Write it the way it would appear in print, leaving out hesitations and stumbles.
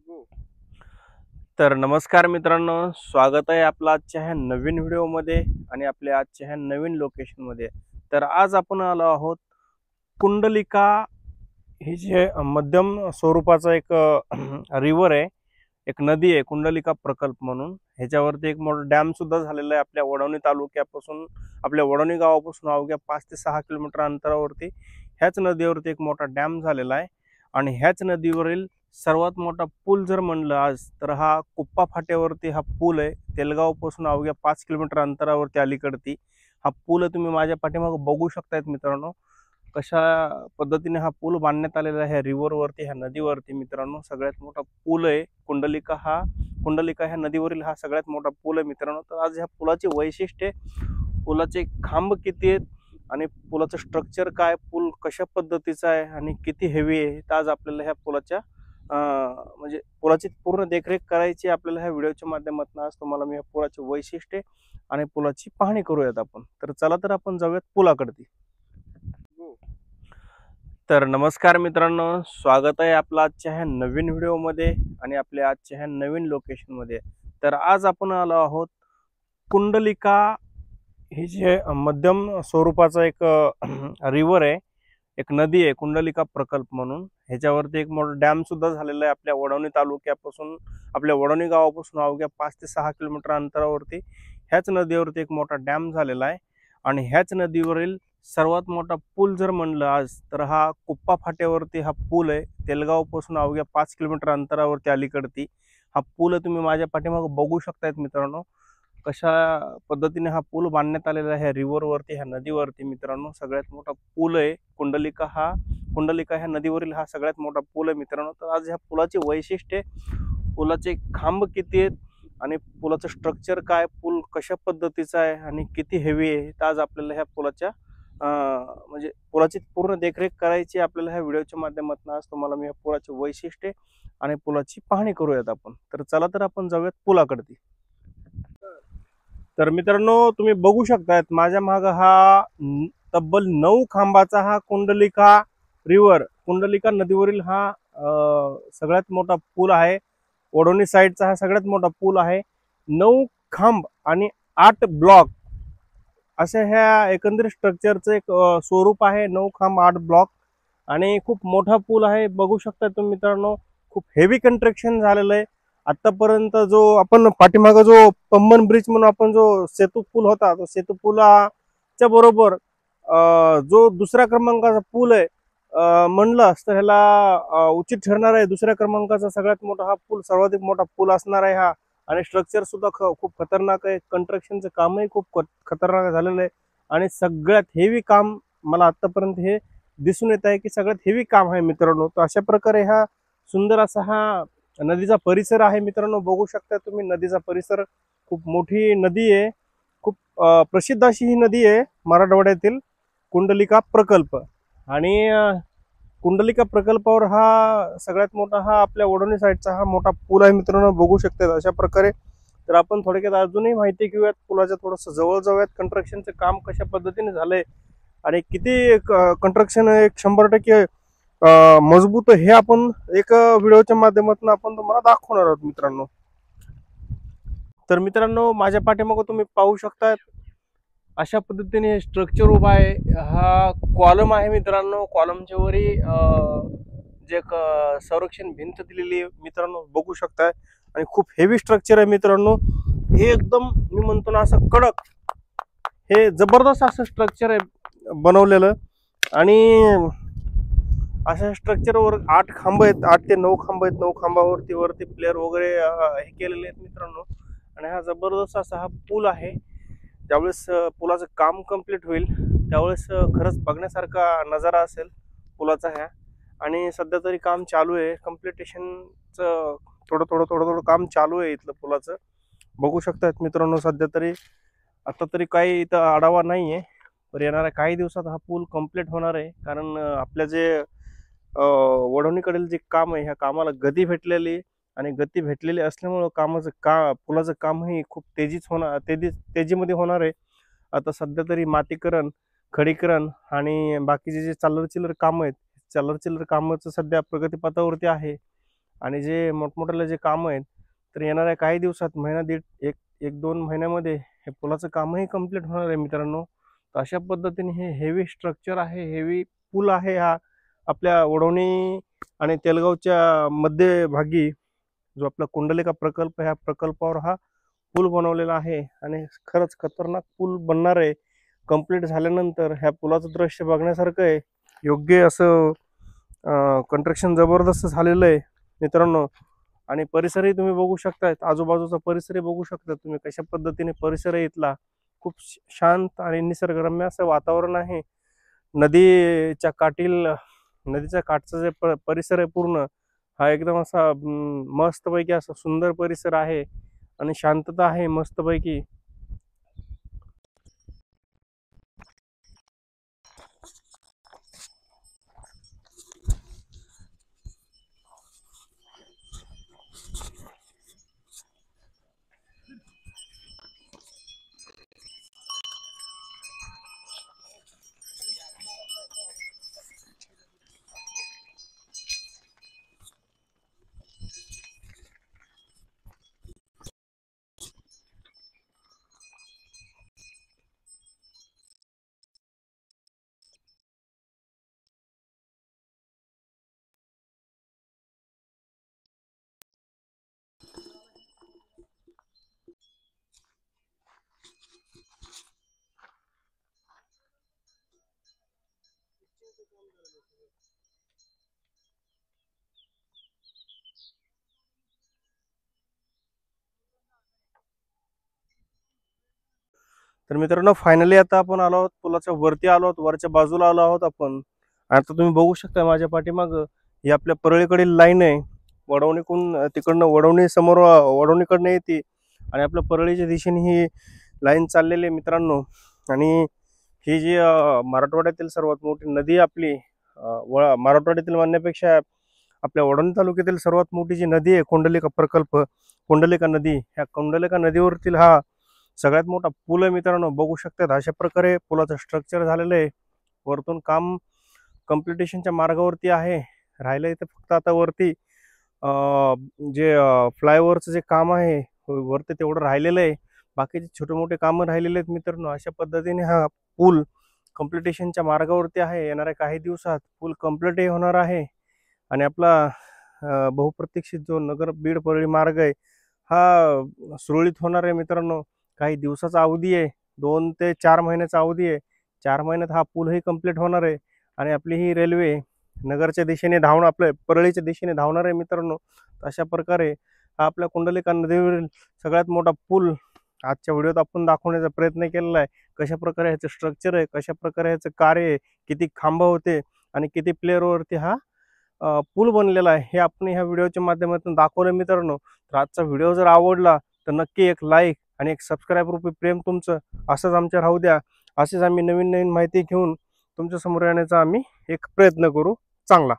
हो. तर नमस्कार मित्रांनो, स्वागत आहे आपलं आजच्या ह्या नवीन व्हिडिओमध्ये आणि आपल्या आजच्या ह्या नवीन लोकेशनमध्ये. तर आज आपण आलो आहोत कुंडलिका, ही जे मध्यम स्वरूपाचा एक रिव्हर आहे, एक नदी आहे कुंडलिका प्रकल्प म्हणून. ह्याच्यावरती एक मोठा डॅम सुद्धा झालेला आहे आपल्या वडवणी तालुक्यापासून, आपल्या वडवणी गावापासून अवघ्या 5 ते 6 किलोमीटर अंतरावरती ह्याच नदीवरती एक मोठा डॅम झालेला आहे. आणि ह्याच नदीवरील सर्वात मोठा पूल जर म्हणलं आज, तर हा कुप्पा फाट्यावरती हा पूल आहे. तेलगावपासून अवघ्या 5 किलोमीटर अंतरावरती अलीकडती हा पूल तुम्ही माझ्या पाठीमागे बघू शकतायत मित्रांनो. कशा पद्धतीने हा पूल बांधण्यात आलेला आहे ह्या रिव्हरवरती, ह्या नदीवरती मित्रांनो. सगळ्यात मोठा पूल आहे कुंडलिका ह्या नदीवरील हा सगळ्यात मोठा पूल आहे मित्रांनो. तर आज ह्या पुलाचे वैशिष्ट्य, पुलाचे खांब किती आहेत आणि पुलाचं स्ट्रक्चर काय, पूल कशा पद्धतीचा आहे आणि किती हेवी आहे, तर आज आपल्याला ह्या पुलाच्या म्हणजे पुलाची पूर्ण देखरेख करायची आपल्याला ह्या व्हिडिओच्या माध्यमातून. आज तुम्हाला मी ह्या पुलाचे वैशिष्ट्य आणि पुलाची पाहणी करूयात आपण. तर चला तर आपण जाऊयात पुलाकडे. हो. तर नमस्कार मित्रांनो, स्वागत आहे आपलं आजच्या ह्या नवीन व्हिडिओमध्ये आणि आपल्या आजच्या ह्या नवीन लोकेशनमध्ये. तर आज आपण आलो आहोत कुंडलिका, ही जे मध्यम स्वरूपाचा एक रिव्हर आहे, एक नदी आहे कुंडलिका प्रकल्प म्हणून. ह्याच्यावरती एक मोठा डॅम सुद्धा झालेला आहे आपल्या वडवणी तालुक्यापासून, आपल्या वडवणी गावापासून अवघ्या 5 ते 6 किलोमीटर अंतरावरती ह्याच नदीवरती एक मोठा डॅम झालेला आहे. आणि ह्याच नदीवरील सर्वात मोठा पूल जर म्हणलं आज, तर हा कुप्पा फाट्यावरती हा पूल आहे. तेलगावपासून अवघ्या 5 किलोमीटर अंतरावरती अलीकडती हा पूल तुम्ही माझ्या पाठीमागे बघू शकतायत मित्रांनो. कशा पद्धतीने हा पूल बांधण्यात आलेला आहे ह्या रिव्हरवरती, ह्या नदीवरती मित्रांनो. सगळ्यात मोठा पूल आहे कुंडलिका ह्या नदीवरील हा सगळ्यात मोठा पूल आहे मित्रांनो. तर आज ह्या पुलाचे वैशिष्ट्य, पुलाचे खांब किती आहेत आणि पुलाचं स्ट्रक्चर काय, पूल कशा पद्धतीचा आहे आणि किती हेवी आहे, तर आज आपल्याला ह्या पुलाच्या म्हणजे पुलाची पूर्ण देखरेख करायची आपल्याला ह्या व्हिडिओच्या माध्यमातून. आज तुम्हाला मी ह्या पुलाचे वैशिष्ट्य आणि पुलाची पाहणी करूयात आपण. तर चला तर आपण जाऊयात पुलाकडे. तर मित्रांनो, तुम्ही बघू शकतायत माझ्या माग हा तब्बल 9 खांबाचा हा कुंडलिका नदीवरील हा सगळ्यात मोठा पूल आहे. वडोणी साईडचा हा सगळ्यात मोठा पूल आहे. 9 खांब आणि 8 ब्लॉक अशा ह्या एकंदरीत स्ट्रक्चरचं एक स्वरूप आहे. 9 खांब 8 ब्लॉक आणि खूप मोठा पूल आहे. बघू शकता तुम्ही मित्रांनो, खूप हेवी कंस्ट्रक्शन झालेलं आहे. आतापर्यंत जो आपण पाठीमागं जो पंबन ब्रिज म्हणून आपण जो सेतू पूल होता, तो सेतू पुलाच्या बरोबर जो दुसऱ्या क्रमांकाचा पूल आहे म्हणलं तर ह्याला उचित ठरणार आहे. दुसऱ्या क्रमांकाचा सगळ्यात मोठा हा पूल, सर्वाधिक मोठा पूल असणार आहे हा. आणि स्ट्रक्चर सुद्धा खूप खतरनाक आहे. कंस्ट्रक्शनचं कामही खूप खतरनाक झालेलं आहे. आणि सगळ्यात हेवी काम मला आतापर्यंत हे दिसून येत आहे की सगळ्यात हेवी काम आहे मित्रांनो. तर अशा प्रकारे हा सुंदर असा हा नदीचा परिसर आहे मित्रांनो. बघू शकता तुम्ही नदीचा परिसर. खूप मोठी नदी आहे, खूप प्रसिद्ध अशी ही नदी आहे मराठवाड्यातील, कुंडलिका प्रकल्प. आणि कुंडलिका प्रकल्पावर हा सगळ्यात मोठा हा आपल्या वडोणी साईडचा हा मोठा पूल आहे मित्रांनो. बघू शकतात अशा प्रकारे. तर आपण थोडक्यात अजूनही माहिती घेऊयात पुलाच्या, थोडंसं जवळ जाऊयात. कंस्ट्रक्शनचं काम कशा पद्धतीने झालंय आणि किती कंस्ट्रक्शन एक 100% मजबूत, हे आपण एक व्हिडिओच्या माध्यमातून आपण तुम्हाला दाखवणार आहोत मित्रांनो. तर मित्रांनो, माझ्या पाठीमागं तुम्ही पाहू शकता अशा पद्धतीने स्ट्रक्चर उभा आहे. हा कॉलम आहे मित्रांनो. कॉलमच्या वरी जे एक संरक्षण भिंत दिलेली आहे मित्रांनो, बघू शकताय. आणि खूप हेवी स्ट्रक्चर आहे मित्रांनो. हे एकदम मी म्हणतो ना असं कडक, हे जबरदस्त असं स्ट्रक्चर आहे बनवलेलं. आणि अशा स्ट्रक्चरवर 8 खांब आहेत, 8 ते 9 खांब आहेत. 9 खांबावरती वरती प्लेअर वगैरे हे केलेले आहेत मित्रांनो. आणि हा जबरदस्त असा हा पूल आहे. ज्यावेळेस पुलाचं काम कम्प्लीट होईल त्यावेळेस खरंच बघण्यासारखा नजारा असेल पुलाचा ह्या. आणि सध्या तरी काम चालू आहे, कम्प्लिटेशनचं थोडं काम चालू आहे इथलं पुलाचं. बघू शकतात मित्रांनो. सध्या तरी आता तरी काही इथं आढावा नाही आहे, पण येणाऱ्या काही दिवसात हा पूल कम्प्लीट होणार आहे. कारण आपल्या जे वडवणीकडील जे काम आहे, ह्या कामाला गती भेटलेली, आणि गती भेटलेली असल्यामुळं पुलाचं कामही खूप तेजीमध्ये होणार आहे. आता सध्या तरी मातीकरण, खडीकरण आणि बाकीचे जे चिल्लर कामं आहेत, चिल्लर कामाचं सध्या प्रगतीपथावरती आहे. आणि जे मोठमोठ्याले जे काम आहेत तर येणाऱ्या काही दिवसात महिना दीड एक एक दोन महिन्यामध्ये हे पुलाचं कामही कंप्लीट होणार आहे मित्रांनो. तर अशा पद्धतीने हे हेवी स्ट्रक्चर आहे, हेवी पूल आहे हा आपल्या वडवणी आणि तेलगावच्या मध्यभागी जो आपला कुंडलिका प्रकल्प ह्या प्रकल्पावर हा पूल बनवलेला आहे आणि खरंच खतरनाक पूल बनणार आहे. कंप्लीट झाल्यानंतर ह्या पुलाचं दृश्य बघण्यासारखं आहे. योग्य असं कंस्ट्रक्शन जबरदस्त झालेलं आहे मित्रांनो. आणि परिसरही तुम्ही बघू शकता, आजूबाजूचा परिसरही बघू शकता तुम्ही कशा पद्धतीने परिसर आहे इथला. खूप शांत आणि निसर्गरम्य असं वातावरण आहे. नदीच्या काठील नदीच्या काठचा जे परिसर आहे पूर्ण हा एकदम असा मस्तपैकी असा सुंदर परिसर आहे आणि शांतता आहे मस्तपैकी. तर मित्रांनो फायनली आता आपण आलो आहोत पुलाच्या वरती आलो आहोत, वरच्या बाजूला आलो आहोत आपण. आता तुम्ही बघू शकता माझ्या पाठीमाग ही आपल्या परळीकडील लाईन आहे. वडवणीकडून तिकडनं वडवणी समोर वडवणीकडनं येते आणि आपल्या परळीच्या दिशेने ही लाईन चाललेली आहे मित्रांनो. आणि ही जी मराठवाड्यातील सर्वात मोठी नदी आपली मराठवाड्यातील म्हणण्यापेक्षा आपल्या वडवणी तालुक्यातील सर्वात मोठी जी नदी आहे कुंडलिका प्रकल्प, कुंडलिका नदी, ह्या कुंडलिका नदीवरतील हा सगळ्यात मोठा पूल आहे मित्रांनो. बघू शकतात अशा प्रकारे पुलाचं स्ट्रक्चर झालेलं आहे. वरतून काम कम्प्लिटेशनच्या मार्गावरती आहे. राहिलं इथं फक्त आता वरती जे फ्लायओव्हरचं जे काम आहे वरती तेवढं राहिलेलं आहे. बाकीचे छोटे मोठे कामं राहिलेले आहेत मित्रांनो. अशा पद्धतीने हा पूल कम्प्लिटेशनच्या मार्गावरती आहे. येणाऱ्या काही दिवसात पूल कम्प्लीटही होणार आहे आणि आपला बहुप्रतीक्षित जो नगर बीड परळी मार्ग आहे हा सुरळीत होणार आहे मित्रांनो. काही दिवसाचा अवधी आहे, 2 ते 4 महिन्याचा अवधी आहे. 4 महिन्यात हा पूलही कंप्लीट होणार आहे आणि आपली ही रेल्वे नगरच्या दिशेने धावणार, आपल्या परळीच्या दिशेने धावणार आहे मित्रांनो. अशा प्रकारे हा आपल्या कुंडलिका नदीवरील सगळ्यात मोठा पूल आजच्या व्हिडिओत आपण दाखवण्याचा प्रयत्न केलेला आहे. कशा प्रकारे ह्याचं स्ट्रक्चर आहे, कशा प्रकारे ह्याचं कार्य आहे, किती खांब होते आणि किती प्लेअरवरती हा पूल बनलेला आहे हे आपण ह्या व्हिडिओच्या माध्यमातून दाखवलं मित्रांनो. तर आजचा व्हिडिओ जर आवडला तर नक्की एक लाईक आणि एक सबस्क्राईब रूपी प्रेम तुमचं असंच आमच्या राहू द्या. असेच आम्ही नवीन नवीन माहिती घेऊन तुमच्या समोर येण्याचा आम्ही एक प्रयत्न करू चांगला.